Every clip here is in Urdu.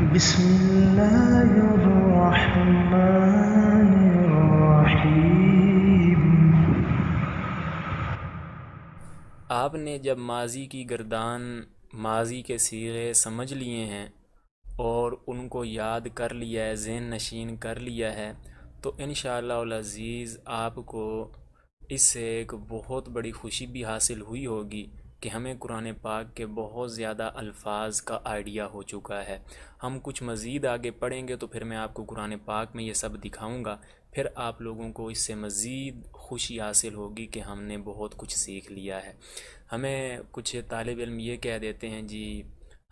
بسم اللہ الرحمن الرحیم۔ آپ نے جب ماضی کی گردان ماضی کے صیغے سمجھ لیے ہیں اور ان کو یاد کر لیا ہے، ذہن نشین کر لیا ہے، تو انشاءاللہ العزیز آپ کو اس سے ایک بہت بڑی خوشی بھی حاصل ہوئی ہوگی کہ ہمیں قرآن پاک کے بہت زیادہ الفاظ کا آئیڈیا ہو چکا ہے۔ ہم کچھ مزید آگے پڑھیں گے تو پھر میں آپ کو قرآن پاک میں یہ سب دکھاؤں گا، پھر آپ لوگوں کو اس سے مزید خوشی حاصل ہوگی کہ ہم نے بہت کچھ سیکھ لیا ہے۔ ہمیں کچھ طالب علم یہ کہہ دیتے ہیں جی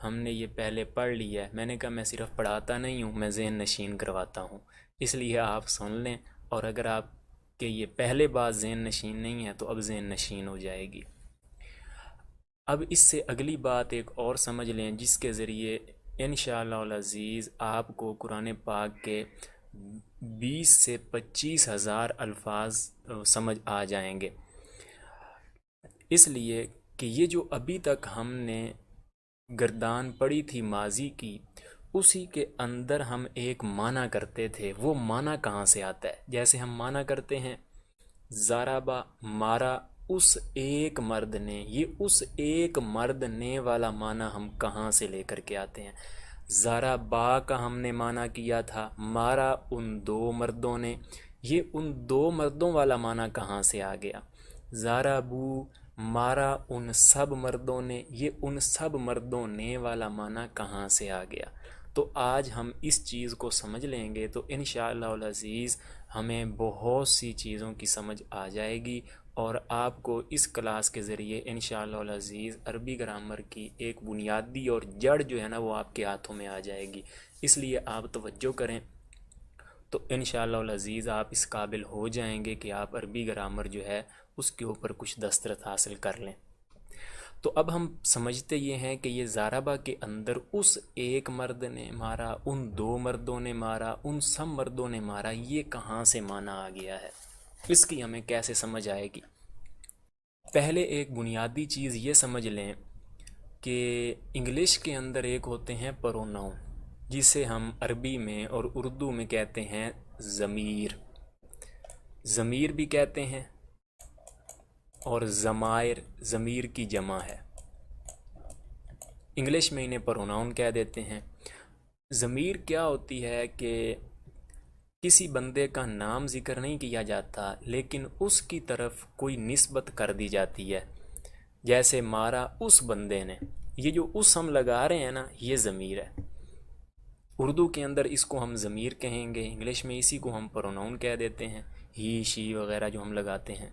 ہم نے یہ پہلے پڑھ لیا ہے، میں نے کہا میں صرف پڑھاتا نہیں ہوں، میں ذہن نشین کرواتا ہوں، اس لیے آپ سن لیں، اور اگر آپ کہ یہ پہلے بات ذہن نشین نہیں ہے تو اب ذہن نشین ہو جائے گی۔ اب اس سے اگلی بات ایک اور سمجھ لیں جس کے ذریعے انشاءاللہ العزیز آپ کو قرآن پاک کے 20 سے 25 ہزار الفاظ سمجھ آ جائیں گے، اس لیے کہ یہ جو ابھی تک ہم نے گردان پڑھی تھی ماضی کی، اسی کے اندر ہم ایک معنی کرتے تھے۔ وہ معنی کہاں سے آتا ہے؟ جیسے ہم معنی کرتے ہیں ضربہ، مارا اس ایک مرد نے، یہ اس ایک مرد نے والا معنی ہم کہاں سے لے کر کے آتے ہیں؟ ضربہ کا ہم نے معنی کیا تھا مارا ان دو مردوں نے، یہ ان دو مردوں والا معنی کہاں سے آ گیا؟ ضربو مارا ان سب مردوں نے، یہ ان سب مردوں نے والا معنی کہاں سے آ گیا؟ تو آج ہم اس چیز کو سمجھ لیں گے تو انشاءاللہ العزیز ہمیں بہت سی چیزوں کی سمجھ آ جائے گی، اور آپ کو اس کلاس کے ذریعے انشاءاللہ العزیز عربی گرامر کی ایک بنیادی اور جڑ جو ہے نا وہ آپ کے ہاتھوں میں آ جائے گی۔ اس لیے آپ توجہ کریں تو انشاءاللہ العزیز آپ اس قابل ہو جائیں گے کہ آپ عربی گرامر جو ہے اس کے اوپر کچھ دسترس حاصل کر لیں۔ تو اب ہم سمجھتے یہ ہیں کہ یہ ضربہ کے اندر اس ایک مرد نے مارا، ان دو مردوں نے مارا، ان سب مردوں نے مارا، یہ کہاں سے معنی آ گیا ہے، اس کی ہمیں کیسے سمجھ آئے گی؟ پہلے ایک بنیادی چیز یہ سمجھ لیں کہ انگلش کے اندر ایک ہوتے ہیں پروناؤن، جسے ہم عربی میں اور اردو میں کہتے ہیں ضمیر، ضمیر بھی کہتے ہیں، اور ضمائر ضمیر کی جمع ہے، انگلش میں انہیں پروناؤن کہہ دیتے ہیں۔ ضمیر کیا ہوتی ہے کہ کسی بندے کا نام ذکر نہیں کیا جاتا لیکن اس کی طرف کوئی نسبت کر دی جاتی ہے، جیسے مارا اس بندے نے، یہ جو اس ہم لگا رہے ہیں نا یہ ضمیر ہے۔ اردو کے اندر اس کو ہم ضمیر کہیں گے، انگلش میں اسی کو ہم پروناؤن کہہ دیتے ہیں، ہی شی وغیرہ جو ہم لگاتے ہیں،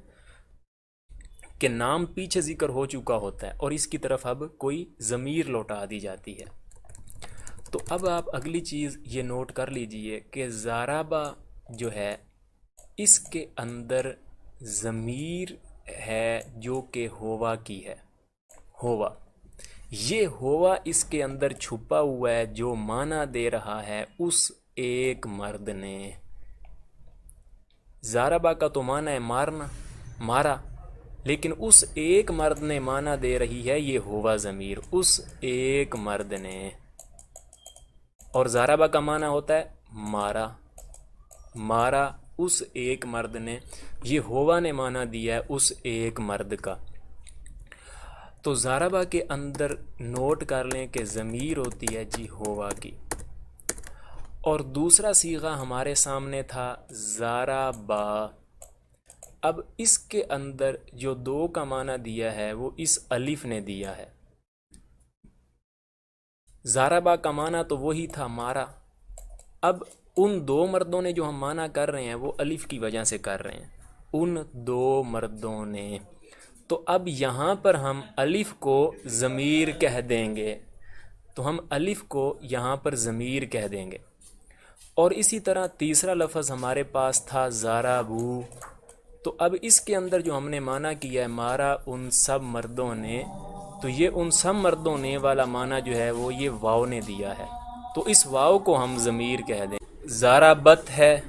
کہ نام پیچھے ذکر ہو چکا ہوتا ہے اور اس کی طرف اب کوئی ضمیر لوٹا دی جاتی ہے۔ تو اب آپ اگلی چیز یہ نوٹ کر لیجئے کہ ضربہ جو ہے اس کے اندر ضمیر ہے جو کہ ہوا کی ہے، ہوا، یہ ہوا اس کے اندر چھپا ہوا ہے جو معنی دے رہا ہے اس ایک مرد نے۔ ضربہ کا تو معنی ہے مارنا، مارا، لیکن اس ایک مرد نے معنی دے رہی ہے یہ ہوا ضمیر، اس ایک مرد نے، اور ضربہ کا معنی ہوتا ہے مارا، مارا اس ایک مرد نے، یہ ہوا نے معنی دیا ہے اس ایک مرد کا۔ تو ضربہ کے اندر نوٹ کر لیں کہ ضمیر ہوتی ہے جی ہوا کی، اور دوسرا صیغہ ہمارے سامنے تھا ضربہ، اب اس کے اندر جو دو کا معنی دیا ہے وہ اس الف نے دیا ہے۔ ضربہ کا معنی تو وہی تھا مارا، اب ان دو مردوں نے جو ہم معنی کر رہے ہیں وہ الف کی وجہ سے کر رہے ہیں، ان دو مردوں نے، تو اب یہاں پر ہم الف کو ضمیر کہہ دیں گے، تو ہم الف کو یہاں پر ضمیر کہہ دیں گے۔ اور اسی طرح تیسرا لفظ ہمارے پاس تھا ضربو، تو اب اس کے اندر جو ہم نے معنی کیا ہے مارا ان سب مردوں نے، تو یہ ان سب مردوں نے والا معنی جو ہے وہ یہ واو نے دیا ہے، تو اس واو کو ہم ضمیر کہہ دیں۔ ضربت ہے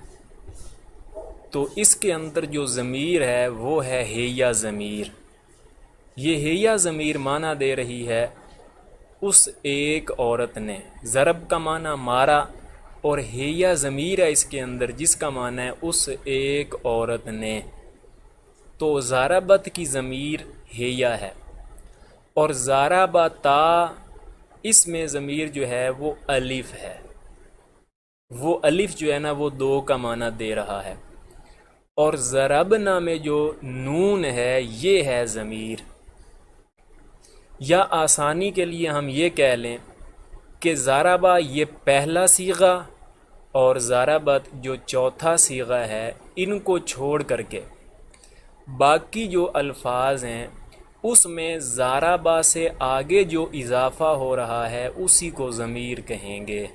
تو اس کے اندر جو ضمیر ہے وہ ہے ہیہ ضمیر، یہ ہیہ ضمیر معنی دے رہی ہے اس ایک عورت نے، ضرب کا معنی مارا اور ہیا ضمیر ہے اس کے اندر جس کا معنی ہے اس ایک عورت نے، تو ضربت کی ضمیر ہیا ہے، اور ضربا تا اس میں ضمیر جو ہے وہ الف ہے، وہ الف جو ہے نا وہ دو کا معنی دے رہا ہے، اور ضربنا میں جو نون ہے یہ ہے ضمیر، یا آسانی کے لیے ہم یہ کہہ لیں کہ ضربا یہ پہلا صیغہ اور ضربت جو چوتھا صیغہ ہے، ان کو چھوڑ کر کے باقی جو الفاظ ہیں اس میں ضربا سے آگے جو اضافہ ہو رہا ہے اسی کو ضمیر کہیں گے۔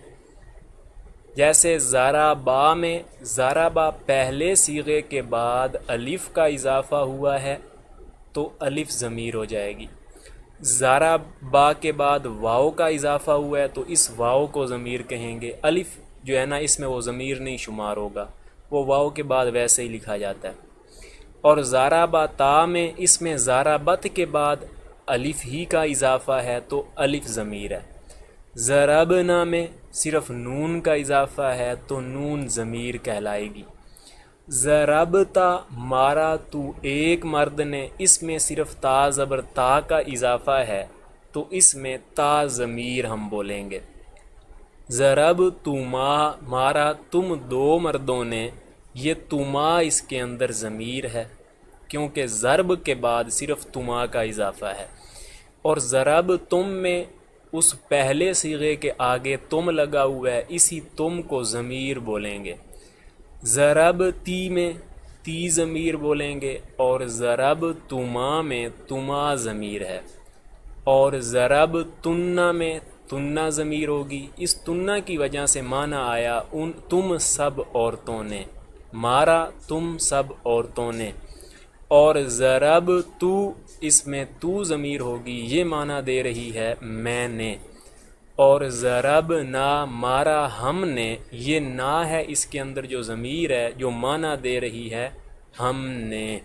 جیسے ضربا میں ضربا پہلے صیغے کے بعد الف کا اضافہ ہوا ہے تو الف ضمیر ہو جائے گی، ضربا کے بعد واؤ کا اضافہ ہوا ہے تو اس واؤ کو ضمیر کہیں گے، الف جو ہے نا اس میں وہ ضمیر نہیں شمار ہوگا، وہ واؤ کے بعد ویسے ہی لکھا جاتا ہے۔ اور ضربا تا میں اس میں ضربت کے بعد الف ہی کا اضافہ ہے تو الف ضمیر ہے، ضربنا میں صرف نون کا اضافہ ہے تو نون ضمیر کہلائے گی، ضربتا مارا تو ایک مرد نے، اس میں صرف تا زبر تا کا اضافہ ہے تو اس میں تا ضمیر ہم بولیں گے، ضرب تما مارا تم دو مردوں نے، یہ تما اس کے اندر ضمیر ہے کیونکہ ضرب کے بعد صرف تما کا اضافہ ہے، اور ضرب تم میں اس پہلے صیغے کے آگے تم لگا ہوا ہے، اسی تم کو ضمیر بولیں گے، ضرب تی میں تی ضمیر بولیں گے، اور ضرب تما میں تما ضمیر ہے، اور ضرب تنا میں تنا ضمیر ہوگی، اس تنا کی وجہ سے معنی آیا ان تم سب عورتوں نے، مارا تم سب عورتوں نے، اور ضرب تو اس میں تو ضمیر ہوگی، یہ معنی دے رہی ہے میں نے، اور ضرب نا مارا ہم نے، یہ نا ہے اس کے اندر جو ضمیر ہے جو معنی دے رہی ہے ہم نے۔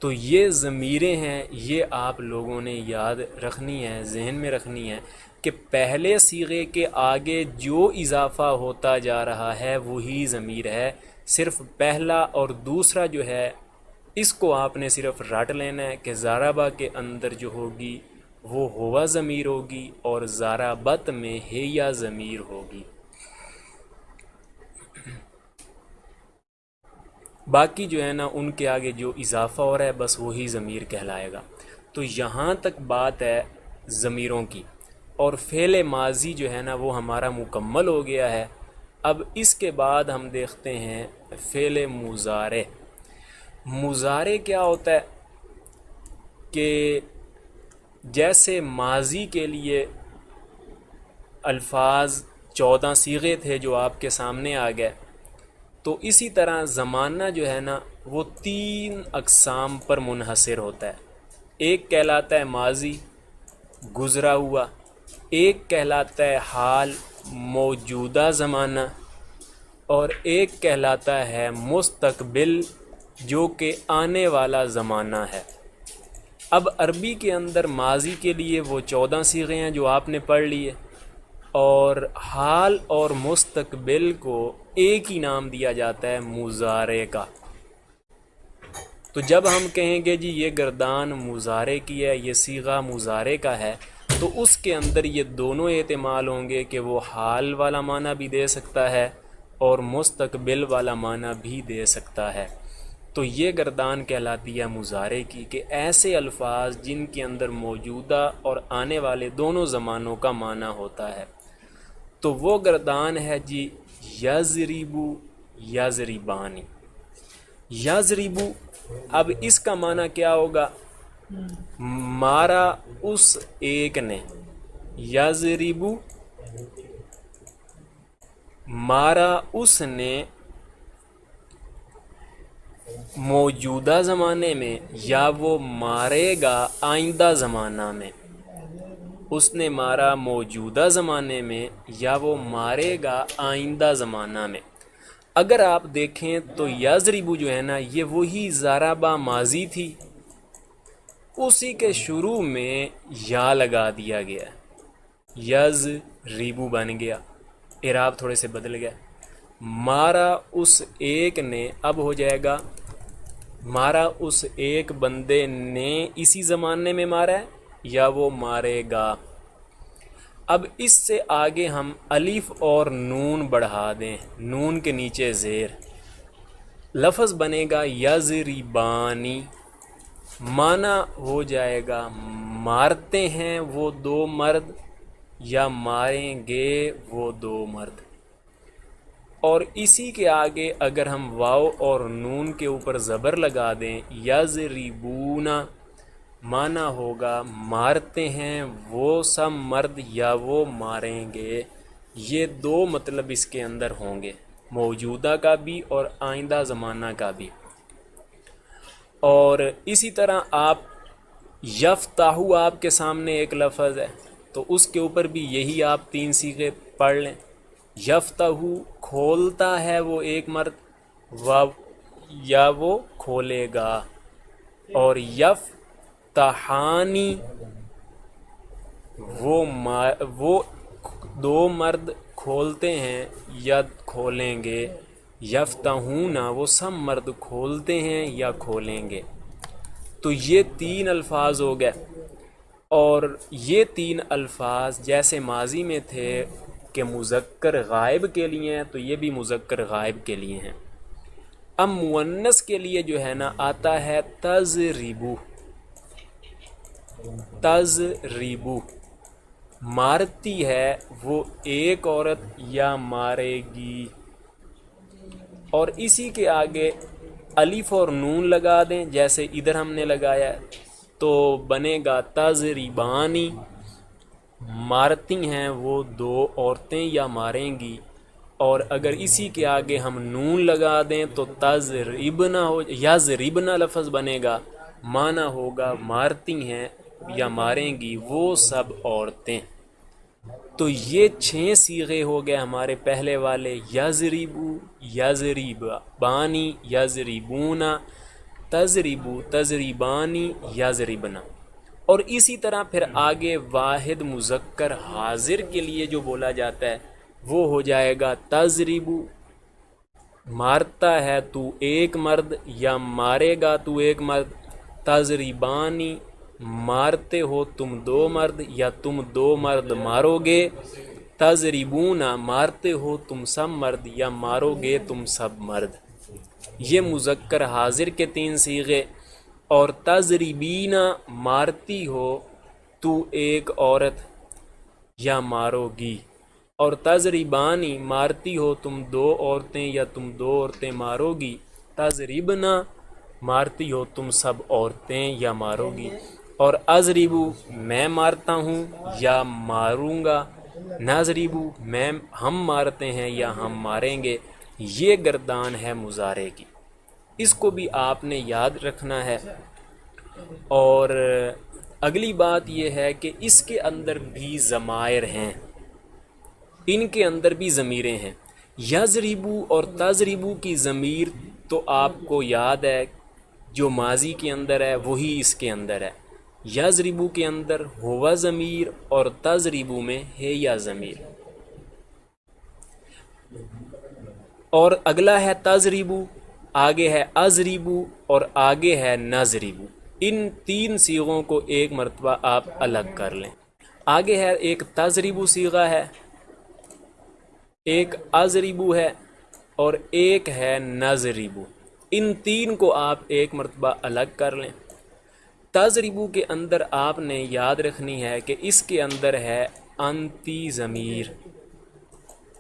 تو یہ ضمیریں ہیں، یہ آپ لوگوں نے یاد رکھنی ہے، ذہن میں رکھنی ہے کہ پہلے صیغے کے آگے جو اضافہ ہوتا جا رہا ہے وہی ضمیر ہے، صرف پہلا اور دوسرا جو ہے اس کو آپ نے صرف رٹ لینا ہے کہ ضربا کے اندر جو ہوگی وہ ہوا ضمیر ہوگی اور ضربت میں ہیا ضمیر ہوگی، باقی جو ہے نا ان کے آگے جو اضافہ ہو رہا ہے بس وہی ضمیر کہلائے گا۔ تو یہاں تک بات ہے ضمیروں کی، اور فعل ماضی جو ہے نا وہ ہمارا مکمل ہو گیا ہے۔ اب اس کے بعد ہم دیکھتے ہیں فعل مضارع۔ مضارع کیا ہوتا ہے کہ جیسے ماضی کے لیے الفاظ 14 صیغے تھے جو آپ کے سامنے آ گئے، تو اسی طرح زمانہ جو ہے نا وہ 3 اقسام پر منحصر ہوتا ہے۔ ایک کہلاتا ہے ماضی گزرا ہوا، ایک کہلاتا ہے حال موجودہ زمانہ، اور ایک کہلاتا ہے مستقبل جو کہ آنے والا زمانہ ہے۔ اب عربی کے اندر ماضی کے لیے وہ 14 صیغے ہیں جو آپ نے پڑھ لیے، اور حال اور مستقبل کو ایک ہی نام دیا جاتا ہے مضارع کا۔ تو جب ہم کہیں گے جی یہ گردان مضارع کی ہے، یہ صیغہ مضارع کا ہے، تو اس کے اندر یہ دونوں احتمال ہوں گے کہ وہ حال والا معنی بھی دے سکتا ہے اور مستقبل والا معنی بھی دے سکتا ہے۔ تو یہ گردان کہلاتی ہے مضارع کی، کہ ایسے الفاظ جن کے اندر موجودہ اور آنے والے دونوں زمانوں کا معنی ہوتا ہے، تو وہ گردان ہے جی یضربو یضربانی۔ یضربو، اب اس کا معنی کیا ہوگا؟ مارا اس ایک نے، یضربو مارا اس نے موجودہ زمانے میں، یا وہ مارے گا آئندہ زمانہ میں۔ اس نے مارا موجودہ زمانے میں یا وہ مارے گا آئندہ زمانہ میں۔ اگر آپ دیکھیں تو یضربو جو ہے نا یہ وہی ضربہ ماضی تھی، اسی کے شروع میں یا لگا دیا گیا، یز ریبو بن گیا، اعراب تھوڑے سے بدل گیا۔ مارا اس ایک نے، اب ہو جائے گا مارا اس ایک بندے نے اسی زمانے میں مارا ہے یا وہ مارے گا۔ اب اس سے آگے ہم الف اور نون بڑھا دیں، نون کے نیچے زیر، لفظ بنے گا یضربانی، معنی ہو جائے گا مارتے ہیں وہ دو مرد یا ماریں گے وہ دو مرد۔ اور اسی کے آگے اگر ہم واو اور نون کے اوپر زبر لگا دیں، یضربونا، معنی ہوگا مارتے ہیں وہ سب مرد یا وہ ماریں گے۔ یہ دو مطلب اس کے اندر ہوں گے، موجودہ کا بھی اور آئندہ زمانہ کا بھی۔ اور اسی طرح آپ یفتحو، آپ کے سامنے ایک لفظ ہے تو اس کے اوپر بھی یہی آپ 3 صیغے پڑھ لیں۔ یفتحو کھولتا ہے وہ ایک مرد، یا وہ کھولے گا، اور یفتحانی وہ دو مرد کھولتے ہیں یا کھولیں گے، یفتحون وہ سب مرد کھولتے ہیں یا کھولیں گے۔ تو یہ 3 الفاظ ہو گئے، اور یہ 3 الفاظ جیسے ماضی میں تھے کہ مذکر غائب کے لیے ہیں تو یہ بھی مذکر غائب کے لیے ہیں۔ اب مؤنث کے لیے جو ہے نا آتا ہے تضربو، تضربو مارتی ہے وہ ایک عورت یا مارے گی، اور اسی کے آگے الف اور نون لگا دیں جیسے ادھر ہم نے لگایا تو بنے گا تضربانی، مارتی ہیں وہ دو عورتیں یا ماریں گی، اور اگر اسی کے آگے ہم نون لگا دیں تو تضربنا ہو، یضربنا لفظ بنے گا، معنی ہوگا مارتی ہیں یا ماریں گی وہ سب عورتیں۔ تو یہ 6 صیغے ہو گئے ہمارے پہلے والے، یضربو، یضربانی، یضربونا، تضربو، تضربانی، یضربنا۔ اور اسی طرح پھر آگے واحد مذکر حاضر کے لیے جو بولا جاتا ہے وہ ہو جائے گا تضربو، مارتا ہے تو ایک مرد یا مارے گا تو ایک مرد، تضربانی مارتے ہو تم دو مرد یا تم دو مرد مارو گے، تضربونا مارتے ہو تم سب مرد یا مارو گے تم سب مرد۔ یہ مذکر حاضر کے 3 صیغے۔ اور تضربینا مارتی ہو تو ایک عورت یا مارو گی، اور تضربانی مارتی ہو تم دو عورتیں یا تم دو عورتیں مارو گی، تضربنا مارتی ہو تم سب عورتیں یا مارو گی، اور اضربو میں مارتا ہوں یا ماروں گا، نضربو ہم مارتے ہیں یا ہم ماریں گے۔ یہ گردان ہے مضارع کی، اس کو بھی آپ نے یاد رکھنا ہے۔ اور اگلی بات یہ ہے کہ اس کے اندر بھی ضمائر ہیں، ان کے اندر بھی ضمیریں ہیں۔ یضربو اور تضربو کی ضمیر تو آپ کو یاد ہے، جو ماضی کے اندر ہے وہی اس کے اندر ہے۔ یضربو کے اندر ہوا ضمیر اور تضربو میں ہے یا ضمیر۔ اور اگلا ہے تضربو، آگے ہے اضربو اور آگے ہے نضربو۔ ان 3 صیغوں کو ایک مرتبہ آپ الگ کر لیں۔ آگے ہے ایک تضربو صیغہ ہے، ایک اضربو ہے اور ایک ہے نضربو۔ ان 3 کو آپ ایک مرتبہ الگ کر لیں۔ تضربو کے اندر آپ نے یاد رکھنی ہے کہ اس کے اندر ہے انتی ضمیر،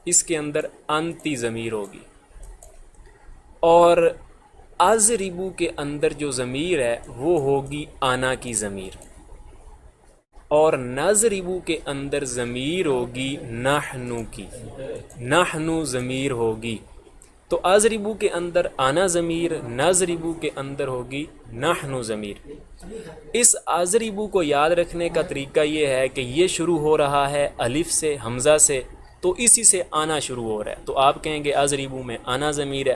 اس کے اندر انتی ضمیر ہوگی، اور اضربو کے اندر جو ضمیر ہے وہ ہوگی آنا کی ضمیر، اور نضربو کے اندر ضمیر ہوگی نحنو کی، نحنو ضمیر ہوگی۔ تو اضربو کے اندر آنا ضمیر، نضربو کے اندر ہوگی نحنو ضمیر۔ اس اضربو کو یاد رکھنے کا طریقہ یہ ہے کہ یہ شروع ہو رہا ہے الف سے، حمزہ سے، تو اسی سے آنا شروع ہو رہا ہے، تو آپ کہیں گے اضربو میں آنا ضمیر ہے۔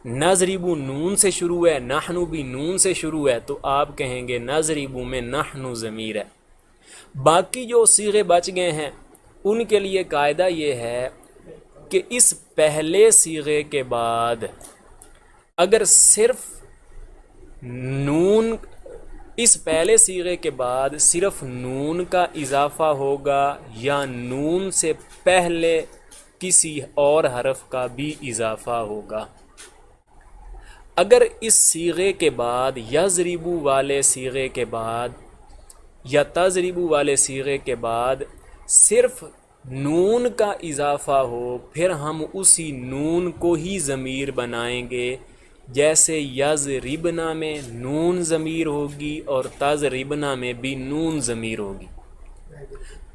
نضربو نون سے شروع ہے، نحنو بھی نون سے شروع ہے، تو آپ کہیں گے نضربو میں نحنو ضمیر ہے۔ باقی جو صیغے بچ گئے ہیں ان کے لیے قاعدہ یہ ہے کہ اس پہلے صیغے کے بعد اگر صرف نون، اس پہلے صیغے کے بعد صرف نون کا اضافہ ہوگا یا نون سے پہلے کسی اور حرف کا بھی اضافہ ہوگا۔ اگر اس صیغے کے بعد یضربو والے صیغے کے بعد یا تضربو والے صیغے کے بعد صرف نون کا اضافہ ہو، پھر ہم اسی نون کو ہی ضمیر بنائیں گے، جیسے یضربنا میں نون ضمیر ہوگی اور تضربنا میں بھی نون ضمیر ہوگی۔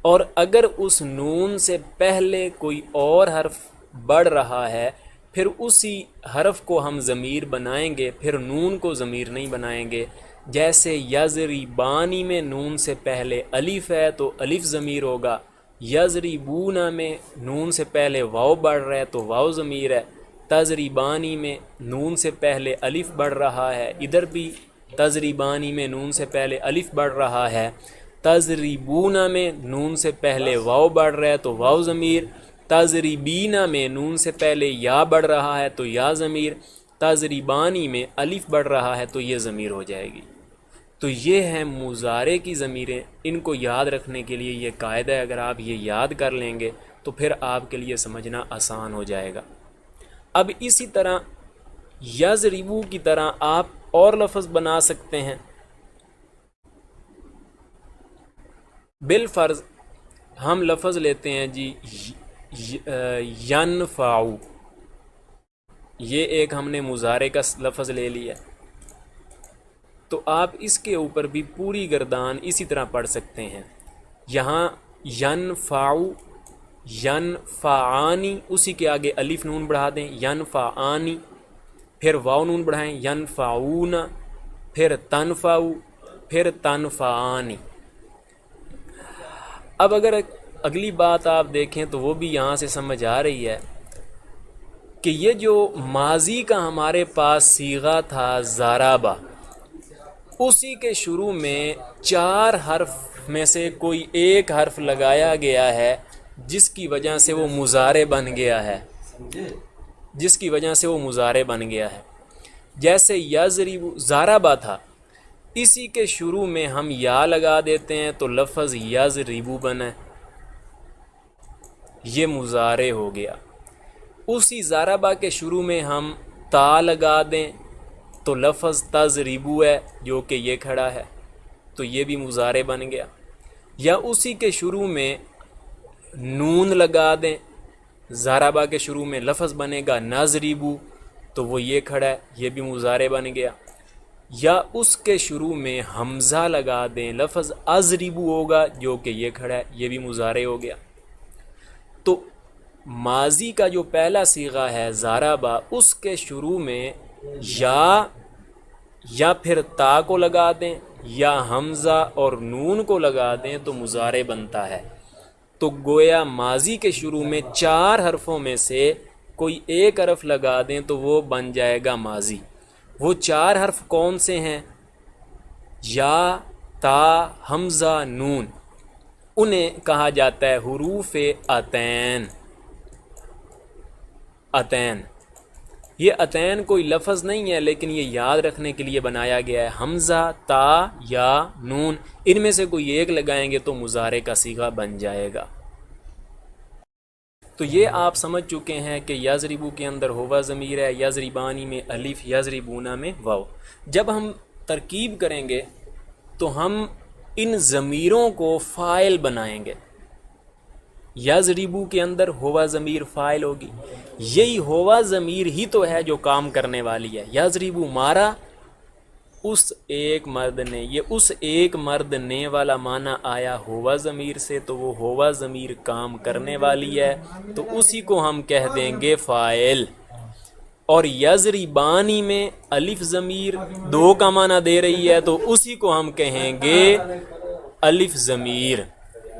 اور اگر اس نون سے پہلے کوئی اور حرف بڑھ رہا ہے پھر اسی حرف کو ہم ضمیر بنائیں گے، پھر نون کو ضمیر نہیں بنائیں گے۔ جیسے یضربانی میں نون سے پہلے الف ہے تو الف ضمیر ہوگا، یضربونا میں نون سے پہلے واو بڑھ رہا ہے تو واو ضمیر ہے، تضربانی میں نون سے پہلے الف بڑھ رہا ہے، ادھر بھی تضربانی میں نون سے پہلے الف بڑھ رہا ہے، تضربونا میں نون سے پہلے واو بڑھ رہا ہے تو واو ضمیر، تضربینا میں نون سے پہلے یا بڑھ رہا ہے تو یا ضمیر، تضربانی میں الف بڑھ رہا ہے تو یہ ضمیر ہو جائے گی۔ تو یہ ہیں مضارع کی ضمیریں، ان کو یاد رکھنے کے لیے یہ قاعدہ ہے، اگر آپ یہ یاد کر لیں گے تو پھر آپ کے لیے سمجھنا آسان ہو جائے گا۔ اب اسی طرح یضربو کی طرح آپ اور لفظ بنا سکتے ہیں۔ بالفرض ہم لفظ لیتے ہیں جی ینفعو، یہ ایک ہم نے مضارع کا لفظ لے لیا، تو آپ اس کے اوپر بھی پوری گردان اسی طرح پڑھ سکتے ہیں۔ یہاں ینفعو، ینفعانی، اسی کے آگے الف نون بڑھا دیں، ینفعانی، پھر واو نون بڑھائیں، ینفعون، پھر تنفعو، پھر تنفعانی۔ اب اگر اگلی بات آپ دیکھیں تو وہ بھی یہاں سے سمجھ آ رہی ہے کہ یہ جو ماضی کا ہمارے پاس صیغہ تھا ضربہ، اسی کے شروع میں 4 حرف میں سے کوئی ایک حرف لگایا گیا ہے جس کی وجہ سے وہ مضارع بن گیا ہے، جیسے یضرب ضربہ تھا، اسی کے شروع میں ہم یا لگا دیتے ہیں تو لفظ یضربو بنا، یہ مضارع ہو گیا۔ اسی ضربہ کے شروع میں ہم تا لگا دیں تو لفظ تضربو ہے جو کہ یہ کھڑا ہے، تو یہ بھی مضارع بن گیا۔ یا اسی کے شروع میں نون لگا دیں، ضربہ کے شروع میں لفظ بنے گا نضربو، تو وہ یہ کھڑا ہے، یہ بھی مضارع بن گیا۔ یا اس کے شروع میں حمزہ لگا دیں، لفظ اضربو ہوگا جو کہ یہ کھڑا ہے، یہ بھی مضارع ہو گیا۔ تو ماضی کا جو پہلا صیغہ ہے ضربہ، اس کے شروع میں یا پھر تا کو لگا دیں یا حمزہ اور نون کو لگا دیں تو مضارع بنتا ہے۔ تو گویا ماضی کے شروع میں 4 حرفوں میں سے کوئی ایک حرف لگا دیں تو وہ بن جائے گا ماضی۔ وہ 4 حرف کون سے ہیں؟ یا، تا، حمزہ، نون، انہیں کہا جاتا ہے حروف عطین۔ عطین، یہ عطین کوئی لفظ نہیں ہے لیکن یہ یاد رکھنے کے لیے بنایا گیا ہے۔ حمزہ، تا، یا، نون، ان میں سے کوئی ایک لگائیں گے تو مضارع کا صیغہ بن جائے گا۔ تو یہ آپ سمجھ چکے ہیں کہ یضربو کے اندر ہوا ضمیر ہے، یضربانی میں الف، یضربونا میں واو۔ جب ہم ترکیب کریں گے تو ہم ان ضمیروں کو فاعل بنائیں گے۔ یضربو کے اندر ہوا ضمیر فاعل ہوگی، یہی ہوا ضمیر ہی تو ہے جو کام کرنے والی ہے۔ یضربو مارا اس ایک مرد نے، یہ اس ایک مرد نے والا معنی آیا ہوا ضمیر سے، تو وہ ہوا ضمیر کام کرنے والی ہے تو اسی کو ہم کہہ دیں گے فاعل۔ اور یضربانی میں الف ضمیر 2 کا معنی دے رہی ہے تو اسی کو ہم کہیں گے الف ضمیر،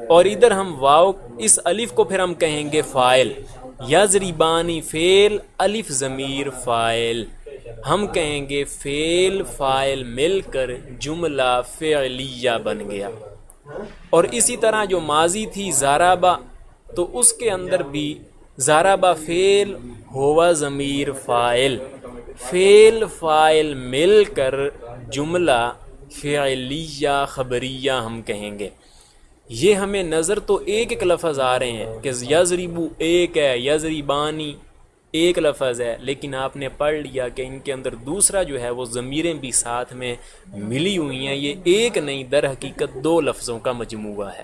اور ادھر ہم واو، اس الف کو پھر ہم کہیں گے فاعل۔ یضربانی فعل، الف ضمیر فاعل، ہم کہیں گے فعل فاعل مل کر جملہ فعلیہ بن گیا. اور اسی طرح جو ماضی تھی ضربہ، تو اس کے اندر بھی ضربہ فعل ہوا ضمیر فاعل، فعل فاعل مل کر جملہ فعلیہ خبریہ ہم کہیں گے. یہ ہمیں نظر تو ایک ایک لفظ آ رہے ہیں کہ یضربو ایک ہے، یضربانی ایک لفظ ہے، لیکن آپ نے پڑھ لیا کہ ان کے اندر دوسرا جو ہے وہ ضمیریں بھی ساتھ میں ملی ہوئی ہیں. یہ ایک نہیں، در حقیقت دو لفظوں کا مجموعہ ہے.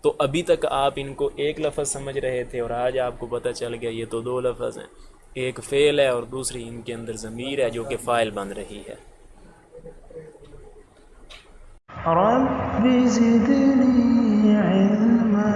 تو ابھی تک آپ ان کو ایک لفظ سمجھ رہے تھے اور آج آپ کو پتہ چل گیا یہ تو دو لفظ ہیں، ایک فعل ہے اور دوسری ان کے اندر ضمیر ہے جو کہ فاعل بن رہی ہے. رب زدنی علما